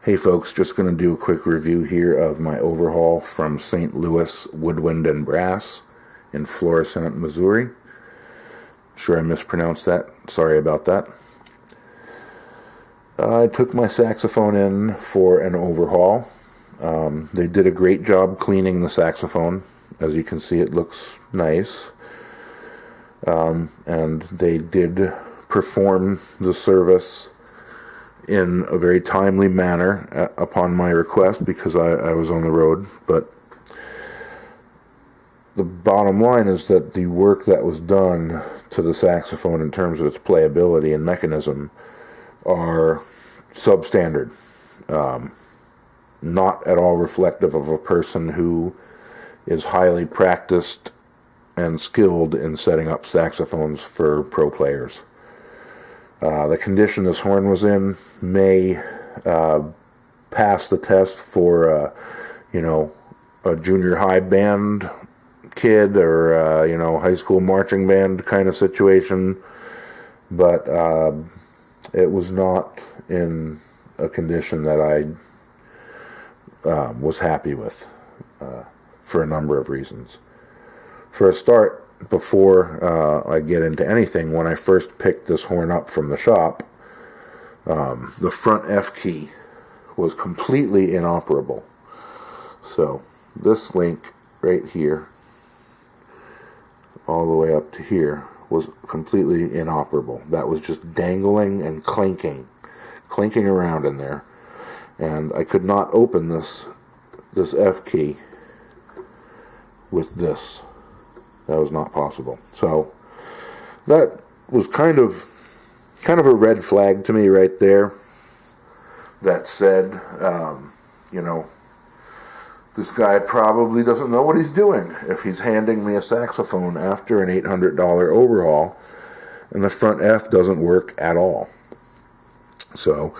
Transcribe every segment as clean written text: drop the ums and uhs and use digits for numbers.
Hey folks, just going to do a quick review here of my overhaul from St. Louis Woodwind Brass in Florissant, Missouri. Sure I mispronounced that. Sorry about that. I took my saxophone in for an overhaul. They did a great job cleaning the saxophone. As you can see, it looks nice. And they did perform the service in a very timely manner upon my request because I was on the road. But the bottom line is that the work that was done to the saxophone in terms of its playability and mechanism are substandard. Not at all reflective of a person who is highly practiced and skilled in setting up saxophones for pro players. The condition this horn was in may pass the test for a junior high band kid or high school marching band kind of situation, but it was not in a condition that I was happy with for a number of reasons. For a start, before I get into anything, when I first picked this horn up from the shop, the front F key was completely inoperable. So this link right here, all the way up to here, was completely inoperable. That was just dangling and clinking around in there, and I could not open this F key with this. That was not possible. So that was kind of a red flag to me right there. That said, this guy probably doesn't know what he's doing if he's handing me a saxophone after an $800 overhaul and the front F doesn't work at all. So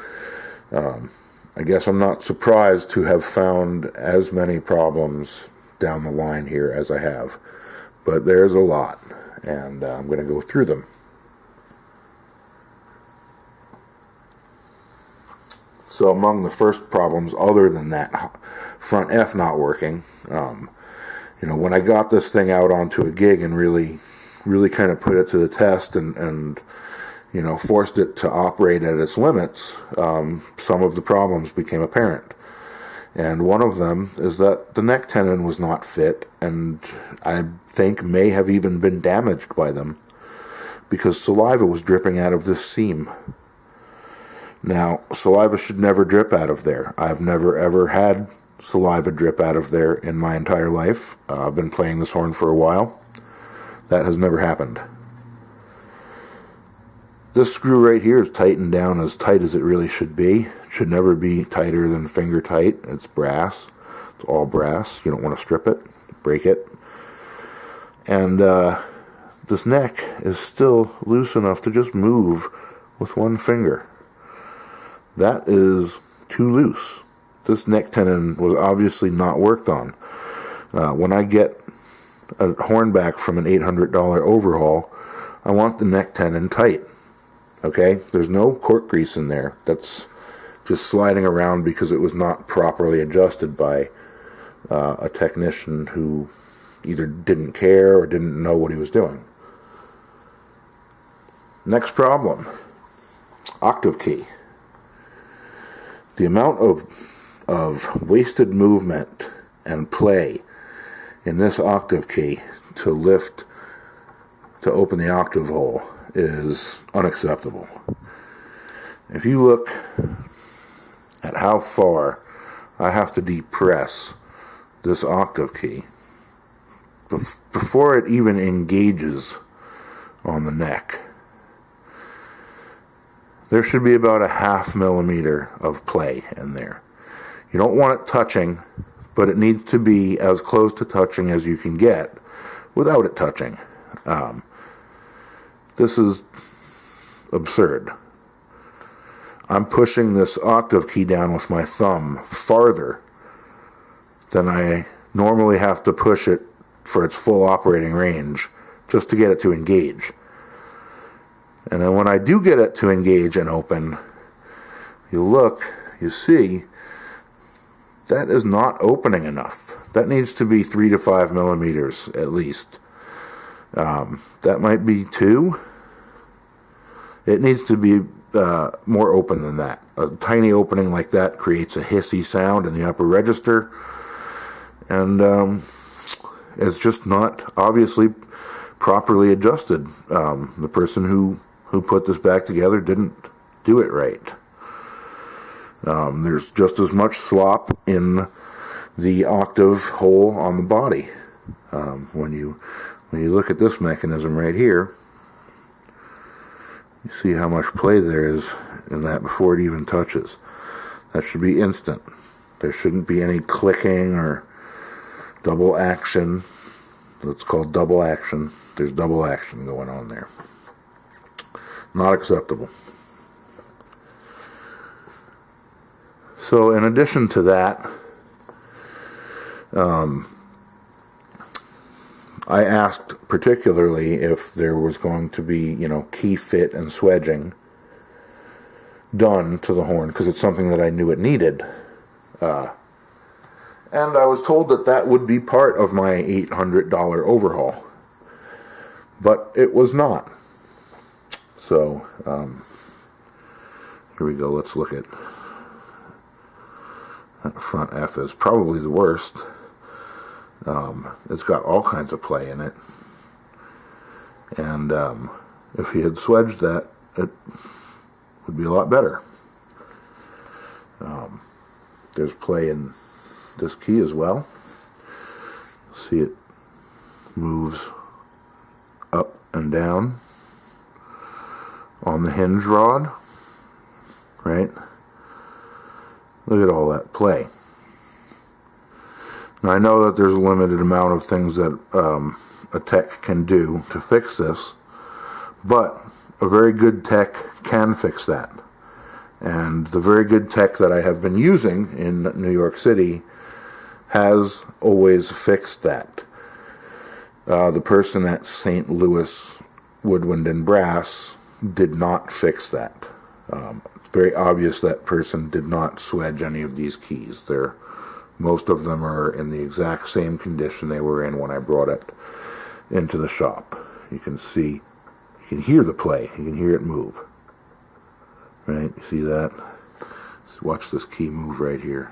I guess I'm not surprised to have found as many problems down the line here as I have. But there's a lot, and I'm going to go through them. So among the first problems, other than that front F not working, when I got this thing out onto a gig and really kind of put it to the test and forced it to operate at its limits, some of the problems became apparent. And one of them is that the neck tenon was not fit, and I think may have even been damaged by them, because saliva was dripping out of this seam. Now, saliva should never drip out of there. I've never ever had saliva drip out of there in my entire life. I've been playing this horn for a while. That has never happened. This screw right here is tightened down as tight as it really should be. It should never be tighter than finger tight. It's brass. It's all brass. You don't want to strip it, break it. And this neck is still loose enough to just move with one finger. That is too loose. This neck tenon was obviously not worked on. When I get a horn back from an $800 overhaul, I want the neck tenon tight. Okay, there's no cork grease in there. That's just sliding around because it was not properly adjusted by a technician who either didn't care or didn't know what he was doing. Next problem, octave key. The amount of wasted movement and play in this octave key to open the octave hole is unacceptable. If you look at how far I have to depress this octave key before it even engages on the neck, there should be about a ½ millimeter of play in there. You don't want it touching, but it needs to be as close to touching as you can get without it touching. This is absurd. I'm pushing this octave key down with my thumb farther than I normally have to push it for its full operating range just to get it to engage. And then when I do get it to engage and open, you look, you see that is not opening enough. That needs to be 3 to 5 millimeters at least. That might be 2. It needs to be more open than that. A tiny opening like that creates a hissy sound in the upper register, and it's just not obviously properly adjusted. The person who put this back together didn't do it right. There's just as much slop in the octave hole on the body. When you look at this mechanism right here, you see how much play there is in that before it even touches. That should be instant. There shouldn't be any clicking or double action. It's called double action. There's double action going on there. Not acceptable. So in addition to that, I asked particularly if there was going to be, key fit and swedging done to the horn, because it's something that I knew it needed. And I was told that would be part of my $800 overhaul. But it was not. So, here we go. Let's look at that front F is probably the worst. It's got all kinds of play in it. And if he had swedged that, it would be a lot better. There's play in this key as well. See, it moves up and down on the hinge rod, right? Look at all that play. Now, I know that there's a limited amount of things that a tech can do to fix this, but a very good tech can fix that. And the very good tech that I have been using in New York City has always fixed that. The person at St. Louis Woodwind Brass did not fix that. It's very obvious that person did not swedge any of these keys. Most of them are in the exact same condition they were in when I brought it into the shop. You can see, you can hear the play, you can hear it move. Right, you see that? Let's watch this key move right here.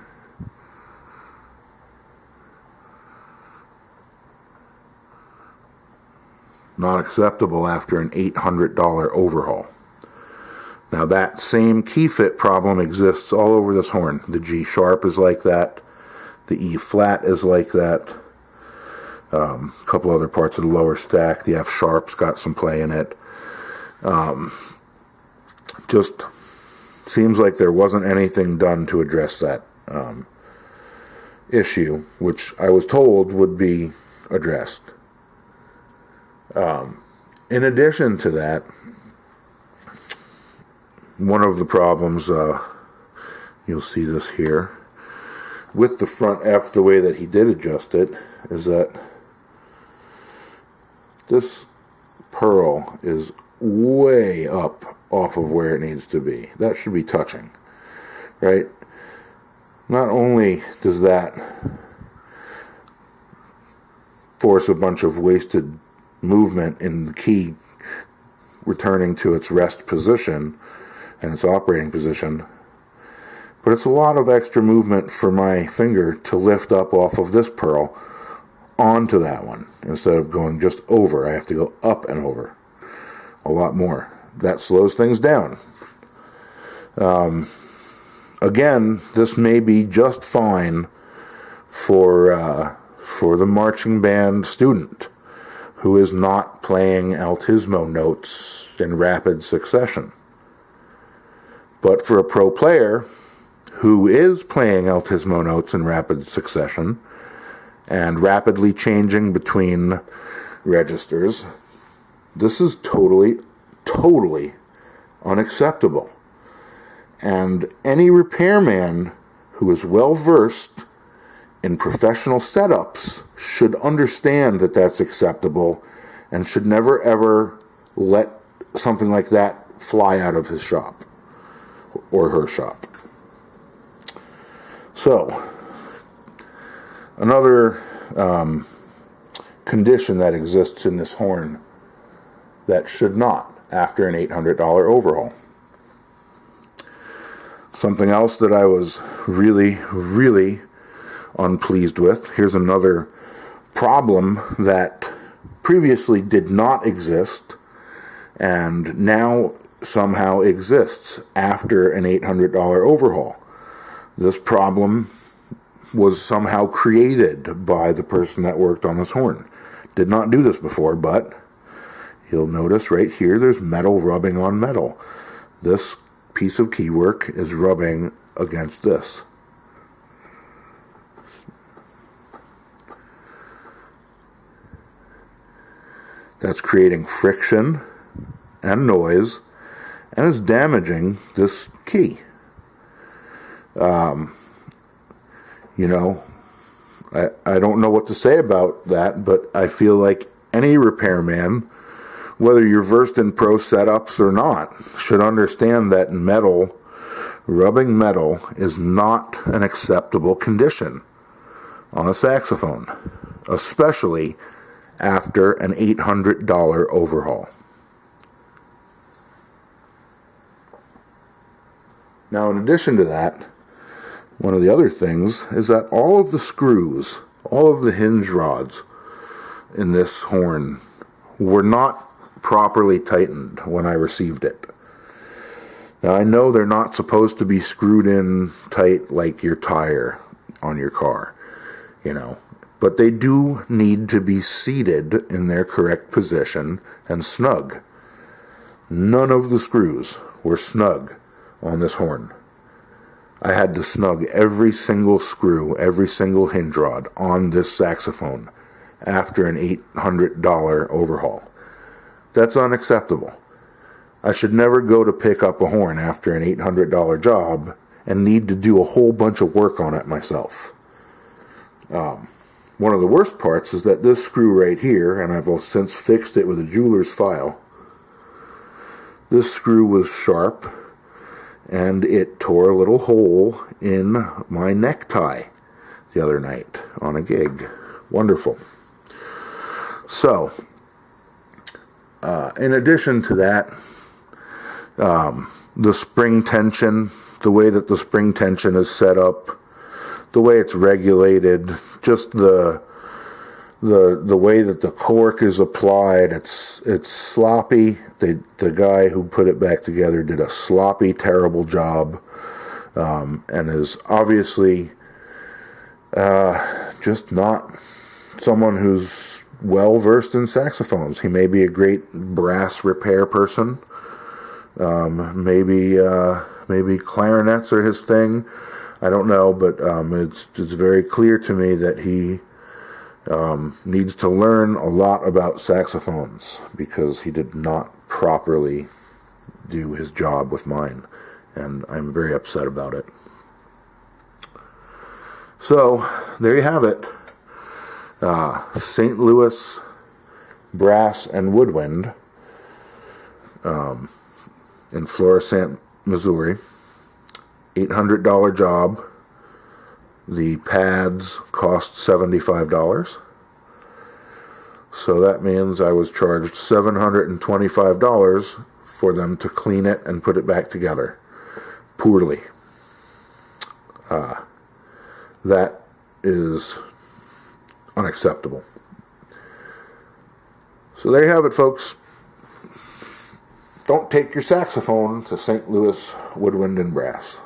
Not acceptable after an $800 overhaul. Now that same key fit problem exists all over this horn. The G sharp is like that. The E flat is like that. A couple other parts of the lower stack. The F sharp's got some play in it. Just seems like there wasn't anything done to address that issue, which I was told would be addressed. In addition to that, one of the problems, you'll see this here, with the front F, the way that he did adjust it, is that this pearl is way up off of where it needs to be. That should be touching, right? Not only does that force a bunch of wasted movement in the key returning to its rest position and its operating position, but it's a lot of extra movement for my finger to lift up off of this pearl onto that one. Instead of going just over, I have to go up and over a lot more. That slows things down. Again, this may be just fine for the marching band student who is not playing altismo notes in rapid succession. But for a pro player who is playing altismo notes in rapid succession and rapidly changing between registers, this is totally unacceptable. And any repairman who is well versed in professional setups should understand that that's acceptable and should never ever let something like that fly out of his shop or her shop. So, Another condition that exists in this horn that should not after an $800 overhaul. Something else that I was really, really unpleased with. Here's another problem that previously did not exist and now somehow exists after an $800 overhaul. This problem was somehow created by the person that worked on this horn. Did not do this before, but you'll notice right here there's metal rubbing on metal. This piece of keywork is rubbing against this. That's creating friction and noise, and is damaging this key. You know, I don't know what to say about that, but I feel like any repairman, whether you're versed in pro setups or not, should understand that rubbing metal is not an acceptable condition on a saxophone, especially after an $800 overhaul. Now, in addition to that, one of the other things is that all of the screws, all of the hinge rods in this horn were not properly tightened when I received it. Now, I know they're not supposed to be screwed in tight like your tire on your car, you know, but they do need to be seated in their correct position and snug. None of the screws were snug on this horn. I had to snug every single screw, every single hinge rod on this saxophone after an $800 overhaul. That's unacceptable. I should never go to pick up a horn after an $800 job and need to do a whole bunch of work on it myself. One of the worst parts is that this screw right here, and I've since fixed it with a jeweler's file, this screw was sharp, and it tore a little hole in my necktie the other night on a gig. Wonderful. So, in addition to that, the spring tension, the way that the spring tension is set up, the way it's regulated, just the way that the cork is applied, it's sloppy. The guy who put it back together did a sloppy, terrible job, and is obviously just not someone who's well versed in saxophones. He may be a great brass repair person. Maybe clarinets are his thing. I don't know, but it's very clear to me that he needs to learn a lot about saxophones, because he did not properly do his job with mine, and I'm very upset about it. So, there you have it. St. Louis Brass and Woodwind in Florissant, Missouri. $800 job. The pads cost $75. So that means I was charged $725 for them to clean it and put it back together. Poorly. That is unacceptable. So there you have it, folks. Don't take your saxophone to St. Louis Woodwind and Brass.